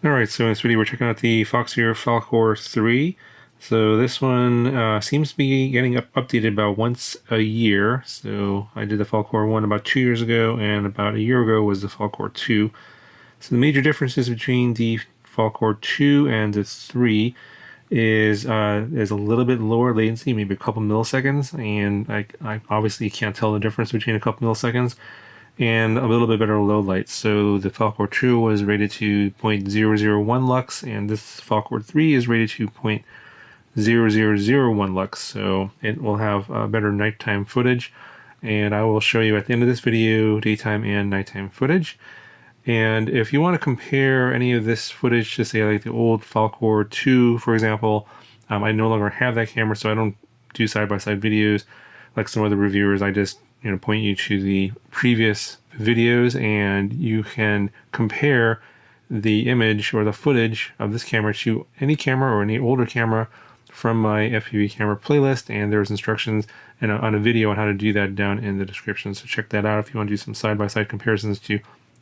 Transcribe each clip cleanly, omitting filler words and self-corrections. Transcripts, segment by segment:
Alright, so in this video we're checking out the Foxeer Falkor 3. So this one seems to be getting updated about once a year. So I did the Falkor 1 about 2 years ago, and about a year ago was the Falkor 2. So the major differences between the Falkor 2 and the 3 is a little bit lower latency, maybe a couple milliseconds, and I obviously can't tell the difference between a couple milliseconds, and a little bit better low light. So the Falkor 2 was rated to 0.001 lux, and this Falkor 3 is rated to 0.0001 lux. So it will have better nighttime footage, and I will show you at the end of this video daytime and nighttime footage. And if you want to compare any of this footage to, say, like the old Falkor 2, for example, I no longer have that camera, so I don't do side-by-side videos like some other reviewers. I just point you to the previous videos, and you can compare the image or the footage of this camera to any camera or any older camera from my FPV camera playlist, and there's instructions and on a video on how to do that down in the description. So check that out if you want to do some side-by-side comparisons to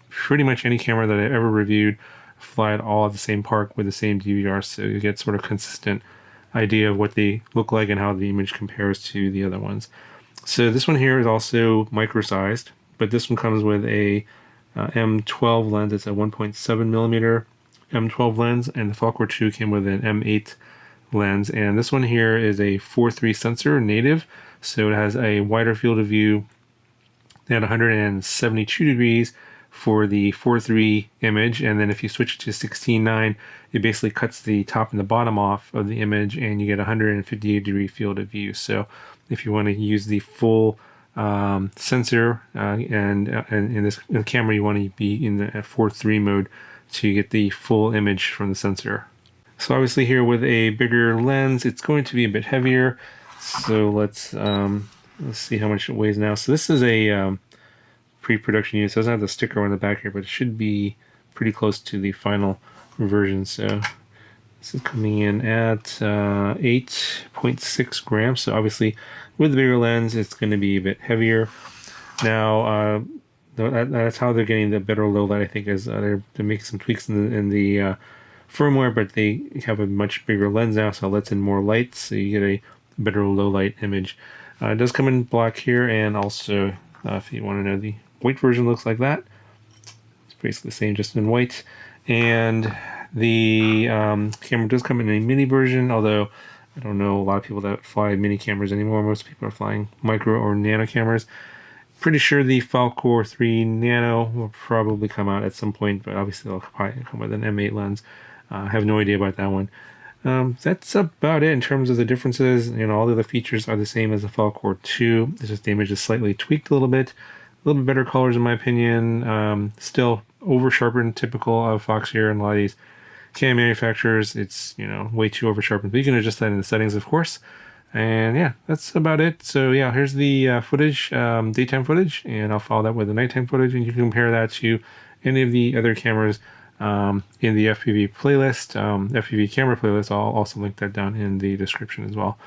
pretty much any camera that I ever reviewed, fly it all at the same park with the same DVR, so you get sort of consistent idea of what they look like and how the image compares to the other ones. So this one here is also micro-sized, but this one comes with a M12 lens. It's a 1.7 millimeter M12 lens, and the Falkor 2 came with an M8 lens. And this one here is a 4.3 sensor native, so it has a wider field of view at 172 degrees for the 4.3 image, and then if you switch it to 16.9, it basically cuts the top and the bottom off of the image, and you get 158 degree field of view. So if you want to use the full sensor and in the camera, you want to be in the 4.3 mode to get the full image from the sensor. So obviously here with a bigger lens, it's going to be a bit heavier. So let's see how much it weighs now. So this is a pre-production unit. So it doesn't have the sticker on the back here, but it should be pretty close to the final version. So this is coming in at 8.6 grams. So obviously with the bigger lens, it's going to be a bit heavier. Now that's how they're getting the better low light, I think, is they're making some tweaks in the firmware, but they have a much bigger lens now, so it lets in more light, so you get a better low light image. It does come in black here, and also if you want to know, the white version looks like that. It's basically the same, just in white. And the camera does come in a mini version, although I don't know a lot of people that fly mini cameras anymore. Most people are flying micro or nano cameras. Pretty sure the Falkor 3 Nano will probably come out at some point, but obviously it'll probably come with an M8 lens. I have no idea about that one. That's about it in terms of the differences. All the other features are the same as the Falkor 2. It's just the image is slightly tweaked a little bit better colors in my opinion. Still over sharpened, typical of Foxeer and a lot of these cam manufacturers. It's way too over sharpened, but you can adjust that in the settings, of course. And yeah, that's about it. So yeah, here's the footage, daytime footage, and I'll follow that with the nighttime footage, and you can compare that to any of the other cameras in the FPV playlist, FPV camera playlist. I'll also link that down in the description as well.